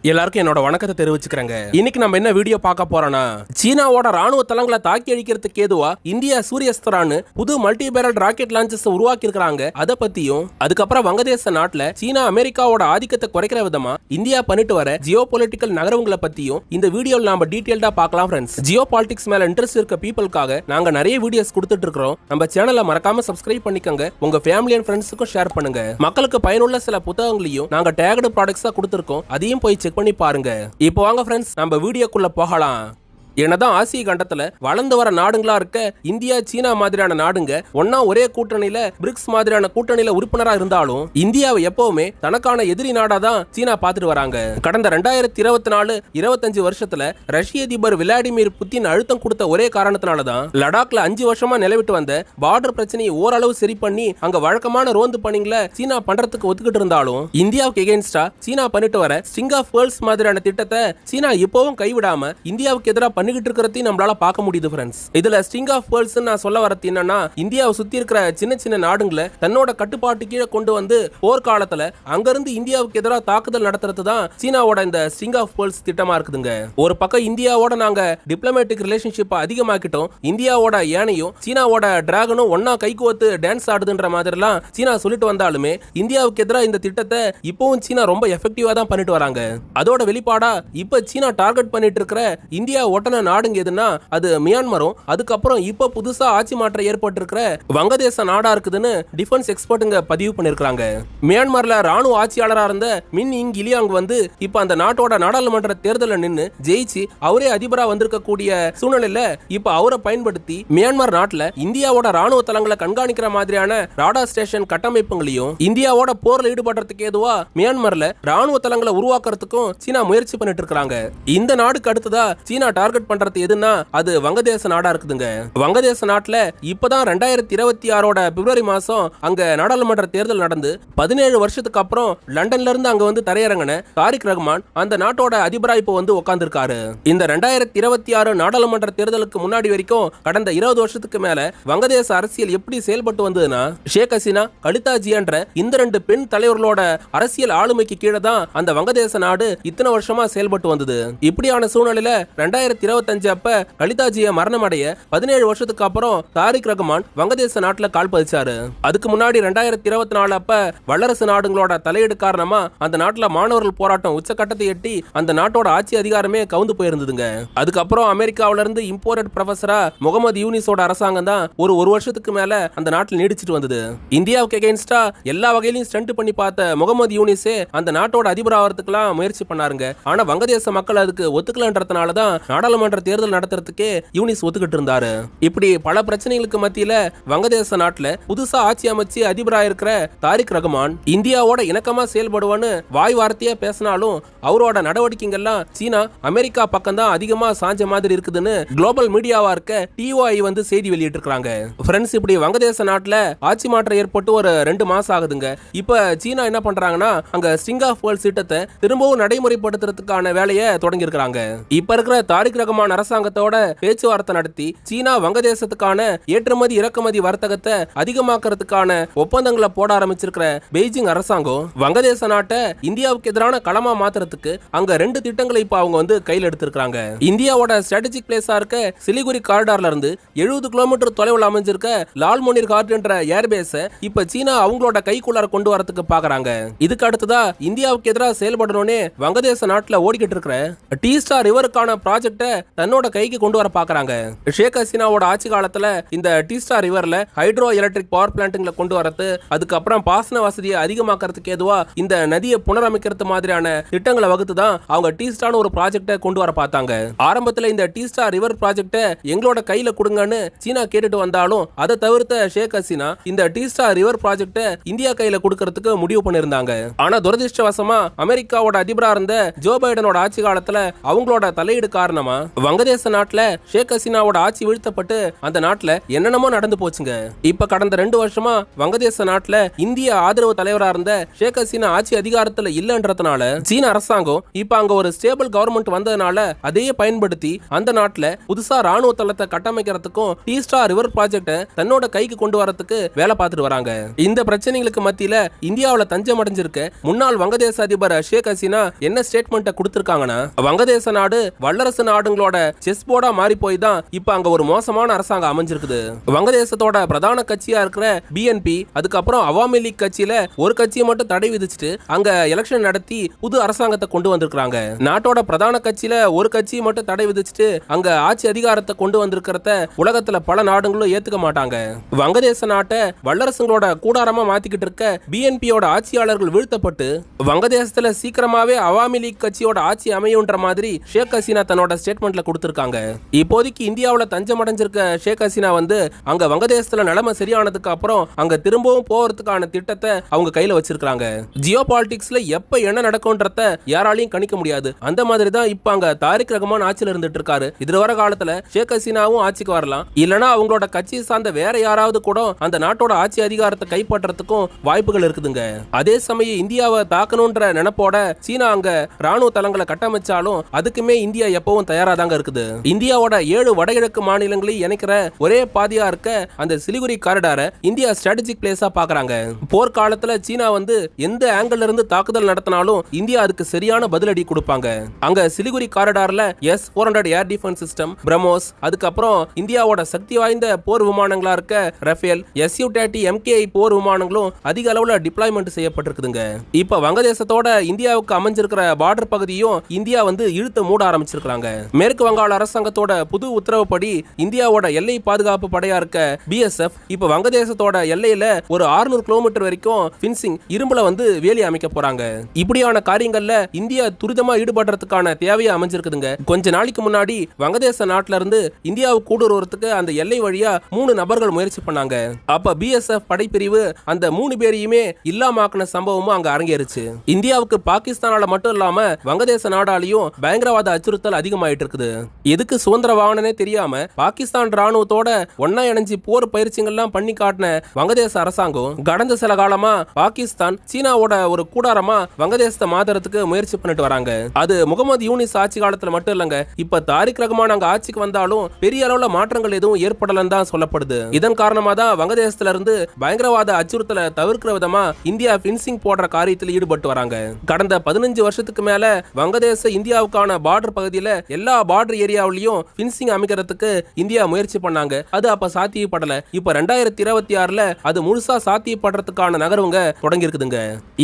எல்லாருக்கும் என்னோட வணக்கத்தை தெரிவிச்சுக்கிறேங்க. இன்னைக்கு நம்ம என்ன வீடியோ பார்க்க போறோம்னா, சீனாவோட ராணுவ தளங்களை தாக்கி அழிக்கிறதுக்கு ஏதுவா இந்தியா சூரியஸ்தரான்னு புது மல்டி பேரல் ராக்கெட் லான்ச்சஸ் உருவாக்கி இருக்காங்க. அதை பத்தியும் அதுக்கப்புறம் வங்கதேச நாட்டுல சீனா அமெரிக்காவோட ஆதிக்கத்தை குறைக்கிற விதமா இந்தியா பண்ணிட்டு வர ஜியோ பொலிட்டிக்கல் நகரவங்களை பத்தியும் இந்த வீடியோல நாம டீடைல்டா பார்க்கலாம் ஃப்ரெண்ட்ஸ். ஜியோ பாலிடிக்ஸ் மேல இன்ட்ரெஸ்ட் இருக்க பீப்புளுக்காக நாங்க நிறைய வீடியோஸ் கொடுத்துட்டு இருக்கோம். நம்ம சேனலை மறக்காம சப்ஸ்கிரைப் பண்ணிக்கோங்க. உங்க ஃபேமிலி அண்ட் ஃப்ரெண்ட்ஸுக்கும் ஷேர் பண்ணுங்க. மக்களுக்கு பயனுள்ள சில புத்தகங்களையும் நாங்க டேக்டு ப்ராடக்ட்ஸா கொடுத்துருக்கோம். அதையும் போய் செக் பண்ணி பாருங்க. இப்போ வாங்க ஃப்ரெண்ட்ஸ், நம்ம வீடியோக்குள்ள போகலாம். என்னதான் ஆசிய கண்டத்துல வளர்ந்து வர நாடுங்களா இருக்க இந்தியா சீனா மாதிரியான நாடுங்க ஒன்னா ஒரே கூட்டணியில பிரிக்ஸ் மாதிரியான கூட்டணியில உறுப்பினரா இருந்தாலும் இந்தியாவை எப்பவுமே தனக்கான எதிரி நாடா தான் சீனா பார்த்துட்டு வராங்க. கடந்த 2024-25 வருஷத்துல ரஷ்ய அதிபர் விளாடிமிர் புட்டின் அழுத்தம் கொடுத்த ஒரே காரணத்தினாலதான் லடாக்ல 5 வருஷமா நிலவிட்டு வந்த பார்டர் பிரச்சனையை ஓரளவு சரி பண்ணி அங்க வழக்கமான ரோந்து பணிகளை சீனா பண்றதுக்கு ஒத்துக்கிட்டு இருந்தாலும் இந்தியாவுக்கு எகென்ஸ்டா சீனா பண்ணிட்டு வர ஸ்ட்ரிங் ஆஃப் பேர்ல்ஸ் மாதிரியான திட்டத்தை சீனா இப்பவும் கைவிடாம இந்தியாவுக்கு எதிராக பண்ணிக்கிட்டு இருக்கிறதையும் நம்மளால பார்க்க முடியுது ஃப்ரெண்ட்ஸ். இதுல ஸ்ட்ரிங் ஆஃப் பேர்ல்ஸ் நான் சொல்ல வரது என்னன்னா, இந்தியாவை சுத்தி இருக்கிற சின்ன சின்ன நாடுகளை தன்னோட கட்டுப்பாட்டு கீழே கொண்டு வந்து போர்க்காலத்துல அங்கிருந்து இந்தியாவுக்கு எதிராக தாக்குதல் நடத்துறது தான் சீனாவோட இந்த ஸ்ட்ரிங் ஆஃப் பேர்ல்ஸ் திட்டமா இருக்குதுங்க. ஒரு பக்கம் இந்தியாவோட நாங்க டிப்ளமேட்டிக் ரிலேஷன்ஷிப் அதிகமாக்கிட்டோம், இந்தியாவோட யானையும் சீனாவோட டிராகனும் ஒன்னா கைகோத்து டான்ஸ் ஆடுதுன்ற மாதிரிலாம் சீனா சொல்லிட்டு வந்தாலுமே இந்தியாவுக்கு எதிராக இந்த திட்டத்தை இப்பவும் சீனா ரொம்ப எஃபெக்டிவா தான் பண்ணிட்டு வராங்க. அதோட வெளிப்பாடா இப்ப சீனா டார்கெட் பண்ணிட்டு இருக்கிற இந்தியா ஒட்டன நாடுங்க எதுனா அது மியான்மரும், அதுக்கப்புறம் இப்ப புதுசா ஆட்சி மாற்றம் ஏற்பட்டு இருக்கிற வங்கதேச நாடா இருக்குதுன்னு டிஃபென்ஸ் எக்ஸ்பர்ட்டுங்க பதிவு பண்ணிருக்காங்க. மியான்மர்ல ராணுவ ஆட்சியாளரா இருந்த மின் இங் இலியாங் வந்து இப்ப அந்த நாட்டோட நாடாளுமன்ற தேர்தலில் நின்று ஜெயிச்சு அவரே அதிபரா வந்திருக்க கூடிய சூழ்நிலையில இப்ப அவரை பயன்படுத்தி மியான்மர் நாட்டுல இந்தியாவோட ராணுவ தளங்களை கண்காணிக்கிற மாதிரியான ராடார் ஸ்டேஷன் கட்டமைப்புகளையும் இந்தியாவோட போர்ல ஈடுபடுறதுக்கு ஏதுவா மியான்மர்ல ராணுவ தளங்களை உருவாக்குறதுக்கும் சீனா முயற்சி பண்ணிட்டு இருக்காங்க. இந்த நாடுக்கு அடுத்ததா சீனா டார்கெட் பண்றது எதுனா அது வங்கதேச நாடா இருக்குதுங்க. வங்கதேச நாட்டுல இப்பதான் 2026 பிப்ரவரி மாசம் அங்க நாடாளுமன்ற தேர்தல் நடந்து 17 வருஷத்துக்கு அப்புறம் லண்டன்ல இருந்து அங்க வந்து தரையிறங்கின தாரிக் ரஹ்மான் அந்த நாட்டோட அதிபரா இப்போ வந்து உட்கார்ந்து இருக்காரு. இந்த 2026 நாடாளுமன்ற தேர்தலுக்கு முன்னாடி வரைக்கும் கடந்த 20 வருஷத்துக்கு மேல வங்கதேச அரசியல் எப்படி செயல்பட்டு வந்ததுன்னா, ஷேக் ஹசீனா, கலிதா ஜியா இந்த 2 பெண் தலைவர்களோட அரசியல் ஆளுமைக்கு கீழே தான் அந்த வங்கதேச நாடு இத்தனை வருஷமா செயல்பட்டு வந்தது. இப்படியான சூழ்நிலையில 2025 அப்ப கலிதா ஜியா மரணம் அடைய 17 வருஷத்துக்கு அப்புறம் தாரிக் ரஹ்மான் வங்கதேச நாட்டுல கால் பதிச்சாரு. அதுக்கு முன்னாடி 2024 அப்ப வல்லரசு நாடுகளோட தலையீடு காரணமா அந்த நாட்டுல மாணவர்கள் போராட்டம் உச்சக்கட்டத்தை எட்டி அந்த நாட்டோட ஆட்சி அதிகாரமே கவுந்து போயிருந்ததுங்க. அதுக்கப்புறம் அமெரிக்காவில இருந்து இம்போர்ட் ப்ரொஃபஸரா முகமது யூனிஸோட அரசாங்கம் தான் ஒரு வருஷத்துக்கு மேல அந்த நாட்டில் நீடிச்சிட்டு வந்தது. இந்தியாவுக்கு எகென்ஸ்டா எல்லா வகையிலும் ஸ்டண்ட் பண்ணி பார்த்த முகமது யூனிஸே அந்த நாட்டோட அதிபர் ஆகிறதுக்குலாம் முயற்சி பண்ணாருங்க. ஆனா வங்கதேச மக்கள் அதுக்கு ஒத்துக்கலன்றதுனால தான் நாடாளுமன்ற தேர்தல் நடத்துறதுக்கே யூனிஸ் ஒத்துக்கிட்டு இருந்தாரு. இப்படி பல பிரச்சனைகளுக்கு மத்தியில வங்கதேச நாட்டுல புதுசா ஆட்சி அமைச்சு அதிபரா இருக்கிற தாரிக் ரஹ்மான் இந்தியாவோட இணக்கமா செயல்படுவான்னு வாய் வார்த்தையா பேசினாலும் அவரோட நடவடிக்கைகள்லாம் சீனா அமெரிக்கா பக்கம் தான் அதிகமா சாஞ்ச மாதிரி இருக்குதுன்னு குளோபல் மீடியாவா இருக்க TOI வந்து செய்தி வெளியிட்டு இருக்காங்க. ஃப்ரெண்ட்ஸ், இப்படி வங்கதேச நாட்டுல ஆட்சி மாற்றம் ஏற்பட்டு ஒரு 2 மாசம் ஆகுதுங்க. இப்ப சீனா என்ன பண்றாங்கன்னா, அங்க ஸ்ட்ரிங் ஆஃப் பேர்ல்ஸ் திட்டத்தை திரும்பவும் நடைமுறைப்படுத்துறதுக்கான வேலையை தொடங்கி இருக்காங்க. இப்ப இருக்கிற தாரிக் ரஹ்மான் அரசாங்கத்தோட பேச்சுவார்த்தை நடத்தி சீனா வங்கதேசத்துக்கான ஏற்றுமதி இறக்குமதி வர்த்தகத்தை அதிகமாக்குறதுக்கான ஒப்பந்தங்களை போட ஆரம்பிச்சிருக்கிற பெய்ஜிங் அரசாங்கம் வங்கதேச நாட்டை இந்தியாவுக்கு எதிரான களமா மாத்துறதுக்கு அங்க 2 திட்டங்களை இப்ப அவங்க வந்து கையில் எடுத்திருக்காங்க. இந்தியாவோட ஸ்ட்ராட்டஜிக் பிளேஸா இருக்க சிலிகுரி காரிடார்ல இருந்து 70 கிலோமீட்டர் தொலைவில் அமைஞ்சிருக்க லால்மோனிர் கார்ட் என்ற ஏர்பேஸ இப்ப சீனா அவங்களோட கைக்குள்ளார கொண்டு வரதுக்கு பாக்குறாங்க. இதுக்கு அடுத்ததா இந்தியாவுக்கு எதிராக செயல்படணும்னே வங்கதேச நாட்டுல ஓடிக்கிட்டு இருக்கிற டீஸ்டார் ரிவருக்கான ப்ராஜெக்ட தன்னோட கைக்கு கொண்டு வர பாக்குறாங்க. ஷேக் ஹசீனாவோட ஆட்சி காலத்துல இந்த டீஸ்டார் ரிவர்ல ஹைட்ரோ எலக்ட்ரிக் பவர் பிளான்ட்களை கொண்டு வரது, அதுக்கப்புறம் பாசன வசதியை அதிகமாக்கிறதுக்கு ஏதுவா இந்த நதியை புனரமைக்கிறது மாதிரியான திட்டங்களை வகுத்து தான் அவங்க டீஸ்டார் ஒரு ப்ராஜெக்ட கொண்டு வர பார்த்தாங்க. ஆரம்பத்துல இந்த டீஸ்டார் ரிவர் ப்ராஜெக்ட எங்களோட கையில கொடுங்கன்னு சீனா கேட்டுட்டு வந்தாலும் அதை தவிர்த்த ஷேக் ஹசீனா இந்த டீஸ்டார் ரிவர் ப்ராஜெக்ட இந்தியா கையில கொடுக்கறதுக்கு முடிவு பண்ணிருந்தாங்க. ஆனா துரதிருஷ்டவசமா அமெரிக்காவோட அதிபரா இருந்த ஜோ பைடனோட ஆட்சி காலத்துல அவங்களோட தலையீடு காரணமா வங்கதேச நாட்டுல ஷேக் ஹசீனாவோட ஆட்சி வீழ்த்தப்பட்டு அந்த நாட்டுல என்னென்னமோ நடந்து போச்சுங்க. இப்ப கடந்த 2 வருஷமா வங்கதேச நாட்டுல இந்திய ஆதரவு தலைவரா இருந்த ஷேக் ஹசீனா ஆட்சி அதிகாரத்துல இல்லன்றதுனால சீன அரசாங்கம் இப்ப அங்க ஒரு ஸ்டேபிள் கவர்மெண்ட் வந்ததுனால அதையே பயன்படுத்தி அந்த நாட்டுல புதுசா ராணுவ தளத்தை கட்டமைக்கிறதுக்கும் டீஸ்டா ரிவர் ப்ராஜெக்ட தன்னோட கைக்கு கொண்டு வரதுக்கு வேலை பார்த்துட்டு வராங்க. இந்த பிரச்சனைகளுக்கு மத்தியில இந்தியாவுல தஞ்சம் அடைஞ்சிருக்க முன்னாள் வங்கதேச அதிபர் ஷேக் ஹசீனா என்ன ஸ்டேட்மெண்ட் கொடுத்திருக்காங்கன்னா, வங்கதேச நாடு வல்லரசு நாடுகளோட செஸ் போர்டா மாறி போய் தான் இப்ப அங்க ஒரு மோசமான அரசாங்கம் அமைஞ்சிருக்குது. வங்கதேசத்தோட பிரதான கட்சியா இருக்கிற பிஎன்பி அதுக்கப்புறம் அவாமி லீக் கட்சியில ஒரு கட்சியை மட்டும் தடை விதிச்சுட்டு அங்க எலெக்ஷன் நடத்தி புது அரசாங்கத்தை கொண்டு வந்திருக்காங்க. நாட்டோட பிரதான கட்சியில ஒரு கட்சியை மட்டும் தடை விதிச்சுட்டு அங்க ஆட்சி அதிகாரத்தை கொண்டு வந்திருக்கிறத உலகத்துல பல நாடுகளும் ஏத்துக்க மாட்டாங்க. வங்கதேச நாட்டை வல்லரசுகளோட கூடாரமா மாத்திக்கிட்டு இருக்க பிஎன்பியோட ஆட்சியாளர்கள் வீழ்த்தப்பட்டு வங்கதேசத்துல சீக்கிரமாவே அவாமி லீக் கட்சியோட ஆட்சி அமையுன்ற மாதிரி ஷேக் ஹசீனா தன்னோட ஸ்டேட்மெண்ட்ல கொடுத்திருக்காங்க. இப்போதைக்கு இந்தியாவுல தஞ்சம் அடைஞ்சிருக்க ஷேக் ஹசீனா அங்க வங்கதேசத்துல நிலைமை சரியானதுக்கு அப்புறம் அங்க திரும்பவும் போறதுக்கான திட்டத்தை அவங்க கையில வச்சிருக்காங்க. ஜியோ பாலிடிக்ஸ்ல எப்ப என்ன நடக்கும்ன்றத யாராலையும் கணிக்க முடியாது. அந்த மாதிரி தான் இப்ப அங்க தாரிக் ரஹ்மான் ஆட்சியில இருந்துட்டு இருக்காரு. இதுல வர காலத்துல ஷேக் ஹசீனாவும் ஆட்சிக்கு வரலாம், இல்லனா அவங்களோட கட்சி சார்ந்த வேற யாராவது கூட அந்த நாட்டோட ஆட்சி அதிகாரத்தை கைப்பற்றதுக்கும் வாய்ப்புகள் இருக்குதுங்க. அதே சமயம் இந்தியாவை தாக்கணும்ன்ற நினைப்போட சீனா அங்க ராணுவ தளங்களை கட்டமைச்சாலும் அதுக்குமே இந்தியா எப்பவும் தயாரா தாங்க இருக்குது. இந்தியாவோட 7 வடகிழக்கு மாநிலங்களை இணைக்கிற ஒரே பாதையா இருக்க அந்த சிலிகுரி காரிடாரை இந்தியா ஸ்ட்ராட்டஜிக் பிளேஸா பாக்குறாங்க. போர்க்காலத்துல சீனா எந்த ஆங்கிள் இருந்து தாக்குதல் நடத்தினாலும் இந்தியா அதுக்கு சரியான பதிலடி கொடுப்பாங்க. அங்க சிலிகுரி காரிடார்ல S-400 air defence system, BrahMos, அதுக்கப்புறம் இந்தியாவோட சக்தி வாய்ந்த போர் விமானங்களா இருக்க ரஃபேல், Su-30 MKI போர் விமானங்களும் அதிக அளவுல டிப்ளாய்மெண்ட் செய்யப்பட்டிருக்குதுங்க. இப்ப வங்கதேசத்தோட இந்தியாவுக்கு அமைஞ்சிருக்கிற பார்டர் பகுதியும் இந்தியா இழுத்து மூட ஆரம்பிச்சிருக்காங்க. மேற்கு வங்காள அரசாங்கத்தோட புது உத்தரவுப்படி இந்தியாவோட எல்லை பாதுகாப்பு படையா இருக்க BSF இப்ப வங்கதேசத்தோட எல்லையில ஒரு 600 கிலோமீட்டர் வரைக்கும் ஃபின்சிங் இரும்புல வேலி அமைக்க போறாங்க. இப்படியான காரியங்கள்ல இந்தியா துரிதமா ஈடுபடுறதுக்கான தேவையை அமைஞ்சிருக்குதுங்க. கொஞ்ச நாளைக்கு முன்னாடி வங்கதேச நாட்டுல இருந்து இந்தியாவுக்கு கூடுறதுக்கு அந்த எல்லை வழியா 3 நபர்கள் முயற்சி பண்ணாங்க. அப்ப BSF படைப்பிரிவு அந்த 3 பேரையுமே இல்லாமக்கின சம்பவமும் அங்க அரங்கேறுச்சு. இந்தியாவுக்கு பாகிஸ்தானால மட்டும் இல்லாம வங்கதேச நாடாலையும் பயங்கரவாத அச்சுறுத்தல் அதிகமாயிட்டு இருக்குது. எதுக்கு சுதந்திர வாகனே தெரியாம பாகிஸ்தான் ராணுவத்தோட ஒன்னா இணைஞ்சு போர் பயிற்சிகள்லாம் பண்ணி காட்டின வங்கதேச அரசாங்கம் கடந்த சில காலமா பாகிஸ்தான் சீனாவோட ஒரு கூடாரமா வங்கதேசத்தை மாத்துறதுக்கு முயற்சி பண்ணிட்டு வராங்க. அது முகமது யூனிஸ் ஆட்சி காலத்துல மட்டும் இல்லங்க, இப்ப தாரிக் ரஹ்மான் அங்க ஆட்சிக்கு வந்தாலும் பெரிய அளவுல மாற்றங்கள் எதுவும் ஏற்படலன்னு தான் சொல்லப்படுது. இதன் காரணமா தான் வங்கதேசத்துல இருந்து பயங்கரவாத அச்சுறுத்தலை தவிர்க்கிற விதமா இந்தியா பின்சிங் போடுற காரியத்தில் ஈடுபட்டு வராங்க. கடந்த 15 வருஷத்துக்கு மேல வங்கதேச இந்தியாவுக்கான பார்டர் பகுதியில எல்லா பார்டர் ஏரியாவிலையும் பின்சிங் அமைக்கிறதுக்கு இந்தியா முயற்சி பண்ணாங்க. அது அப்ப சாத்தியப்படல. இப்ப 2026ல அது முழுசா சாத்தியப்படுறதுக்கான நகர்வுங்க தொடங்கி இருக்குதுங்க.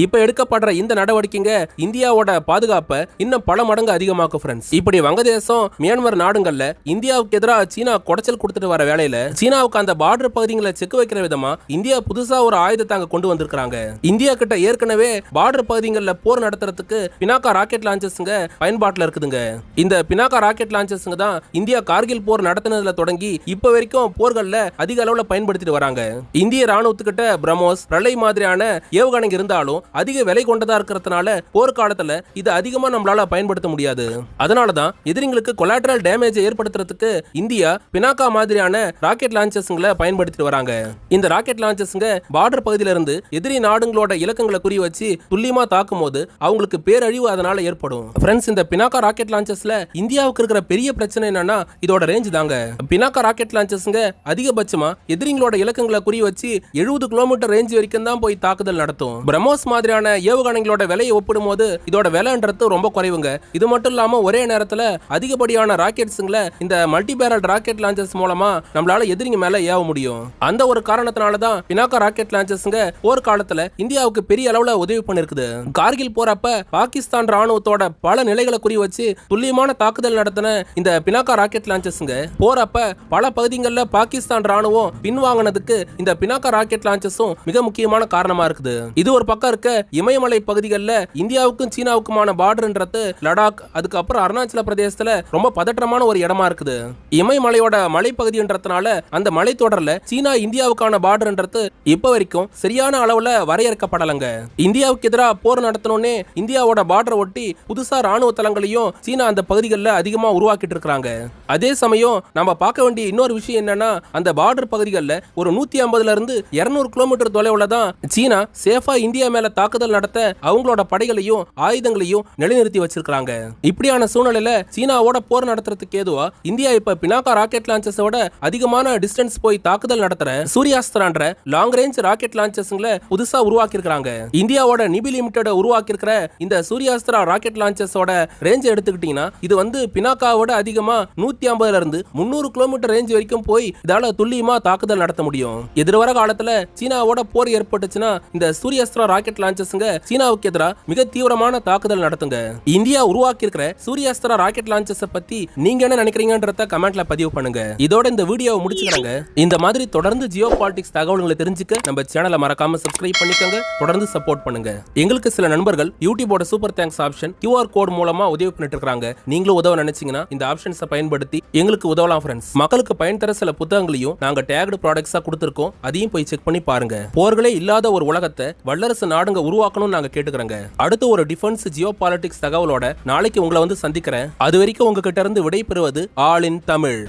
இப்ப எடுக்கப்படுற இந்த நடவடிக்கைங்க இந்தியாவோட பாதுகாப்பை இன்னும் பல மடங்கு அதிகமாக்கும் ஃப்ரெண்ட்ஸ். இப்படி வங்கதேசம் மியான்மர் நாடுகள்ல இந்தியாவுக்கு எதிராக சீனா குடைச்சல் கொடுத்துட்டு வர வேளையில சீனாவுக்கு அந்த பார்டர் பகுதிகளை செக் வைக்கிற விதமா இந்தியா புதுசா ஒரு ஆயுதத்தை அங்க கொண்டு வந்திருக்காங்க. இந்தியா கிட்ட ஏற்கனவே பார்டர் பகுதிகளில் போர் நடத்துறதுக்கு பினாக்கா ராக்கெட் லான்ச்சர்ஸ்ங்க பயன்பாட்டில் இருக்குதுங்க. இந்த பினாக்கா ராக்கெட் லான்ச்சர்ஸ்ங்க தான் இந்தியா கார்கில் போர் நடத்தினதுல தொடங்கி இப்ப வரைக்கும் போர்கள்ல அதிக அளவுல பயன்படுத்திட்டு வராங்க. இந்திய ராணுவத்துக்கிட்ட பிரம்மோஸ், பிரளய் மாதிரியான ஏவுகணைங்க இருந்தாலும் அதிக விலை கொண்டதா இருக்கிறதுனால போர்க்காலத்துல இது அதிகமா நம்மளால பயன்படுத்த முடியாது. அதனாலதான் எதிரிங்களுக்கு கொலாட்டரல் டேமேஜ் ஏற்படுத்துறதுக்கு இந்தியா பினாக்கா மாதிரியான ராக்கெட் லான்ச்சர்ஸ்ங்களை பயன்படுத்திட்டு வராங்க. இந்த ராக்கெட் லான்ச்சர்ஸ்ங்க பார்டர் பகுதியில இருந்து எதிரி நாடுகளோட இலக்கங்களை குறி வச்சு துல்லியமா தாக்கும் போது அவங்களுக்கு பேரழிவு அதனால ஏற்படும். ஃப்ரெண்ட்ஸ், இந்த பினாக்கா ராக்கெட் லான்ச்சர்ஸ்ல இந்தியாவுக்கு இருக்கிற பெரிய பிரச்சனை என்னன்னா இதோட ரேஞ்ச் தாங்க. பினாக்கா ராக்கெட் லான்ச்சர்ஸ்ங்க அதிகபட்சமா எதிரிங்களோட இலக்கங்களை குறி வச்சு 70 கிலோமீட்டர் ரேஞ்ச் வரைக்கும் தான் போய் தாக்குதல் நடத்தும். பிரம்மோஸ் மாதிரியான ஏவுகணைகளோட விலையை ஒப்பிடும் போது இதோட விலைன்றது ரொம்ப குறைவுங்க. இது மட்டும் இல்லாம ஒரே நேரத்துல அதிகப்படியான ராக்கெட்ஸ்ங்களை இந்த மல்டி பேரல் ராக்கெட் லான்ச்சர்ஸ் மூலமா நம்மளால எதிரிங்க மேல ஏவ முடியும். அந்த ஒரு காரணத்தினால தான் பினாக்கா ராக்கெட் லான்ச்சர்ஸ்ங்க போர்க்காலத்துல இந்தியாவுக்கு பெரிய அளவுல உதவி பண்ணிருக்குது. கார்கில் போறப்ப பாகிஸ்தான் ராணுவத்தோட பல நிலைகளை குறி வச்சு துல்லியமான தாக்குதல் நடத்தின இந்த பினாக்கா ராக்கெட் லான்ச்சர்ஸ்ங்க போறப்ப பல பகுதிகளில் பாகிஸ்தான் ராணுவம் பின்வாங்கினதுக்கு இந்த பினாக்கா ராக்கெட் லான்ச்சர்ஸும் மிக முக்கியமான காரணமா இருக்குது. இது ஒரு பக்கம் இருக்க இமயமலை பகுதிகளில் இந்தியாவுக்கும் சீனாவுக்குமான பார்டர்ன்றது லடாக், அதுக்கப்புறம் அருணாச்சல பிரதேசத்துல ரொம்ப பதற்றமான ஒரு இடமா இருக்குது. இமயமலையோட மலைப்பகுதின்றதுனால அந்த மலை தொடர்ல சீனா இந்தியாவுக்கான பார்டர்ன்றது இப்ப வரைக்கும் சரியான அளவுல வரையறுக்கப்படலங்க. இந்தியாவுக்கு எதிராக போர் நடத்தணும்னே இந்தியாவோட பார்டரை ஒட்டி புதுசா ராணுவ தளங்களையும் சீனா அந்த பகுதிகளில் அதிகமா உருவாக்கிட்டு இருக்காங்க. அதே சமயம் நம்ம பார்க்க வேண்டிய இன்னொரு விஷயம் என்னன்னா, அந்த பார்டர் பகுதிகளில் ஒரு 150ல இருந்து 200 கிலோமீட்டர் தொலைவுல தான் சீனா சேஃபா இந்தியா மேல தாக்குதல் நடத்த அவங்களோட படைகளையும் ஆயுதங்களையும் நிலைநிறுத்தி வச்சிருக்காங்க. இப்படியான சூழ்நிலையில சீனாவோட போர் நடத்துறதுக்கு ஏதுவா இந்தியா இப்ப பினாக்கா ராக்கெட் லான்ச்சஸோட அதிகமான டிஸ்டன்ஸ் போய் தாக்குதல் நடத்துற சூர்யாஸ்திரான்ற லாங் ரேஞ்ச் ராக்கெட் லான்ச்சஸ்ங்களை புதுசா உருவாக்கி இருக்காங்க. இந்தியாவோட நிபி லிமிடெட் உருவாக்கி இருக்கிற இந்த சூர்யாஸ்திரா ராக்கெட் லான்ச்சஸோட ரேஞ்ச் எடுத்துக்கிட்டீங்கன்னா இது பினாக்காவோட அதிகமா 150ல இருந்து 300 கிலோமீட்டர் ரேஞ்ச் வரைக்கும் போய் இதால துல்லியமா தாக்குதல் நடத்த முடியும். எதிர்வர காலத்துல சீனாவோட போர் ஏற்பட்டுச்சுன்னா இந்த சூர்யாஸ்திரா ராக்கெட் லான்ச்சஸ்ங்க சீனாவுக்கு எதிராக மிக தீவிரமான தாக்குதல் நடத்துங்க. இந்தியா உருவாக்கி இருக்கிற சூர்யாஸ்திரா ராக்கெட் லான்ச்சஸ் பத்தி நீங்க என்ன நினைக்கிறீங்கன்றத கமெண்ட்ல பதிவு பண்ணுங்க. இதோட இந்த வீடியோவை முடிச்சுக்கிறாங்க. இந்த மாதிரி தொடர்ந்து ஜியோ பாலிடிக்ஸ் தகவல்களை தெரிஞ்சுக்க நம்ம சேனலை மறக்காம சப்ஸ்கிரைப் பண்ணிக்கோங்க. தொடர்ந்து சப்போர்ட் பண்ணுங்க. எங்களுக்கு சில நண்பர்கள் யூடியூபோட super thanks option QR code மூலமா உதவி பண்ணிட்டு இருக்காங்க. நீங்களும் உதவ நினைச்சீங்கன்னா இந்த ஆப்ஷன்ஸை பயன்படுத்தி எங்களுக்கு உதவலாம் ஃப்ரெண்ட்ஸ். மக்களுக்கு பயன் தர சில புத்தகங்களையும் நாங்க டேக்டு ப்ராடக்ட்ஸா கொடுத்திருக்கோம். அதையும் போய் செக் பண்ணி பாருங்க. போர்களே இல்லாத ஒரு உலகத்தை வல்லரசு நாடுங்க உருவாக்கணும்னு நாங்க கேட்டுக்கிறோங்க. அடுத்து ஒரு டிஃபென்ஸ் ஜியோ பாலிடிக்ஸ் தகவலோட நாளைக்கு உங்களை சந்திக்கிறேன். அது வரைக்கும் உங்ககிட்ட இருந்து விடை பெறுவது ஆல் இன் தமிழ்.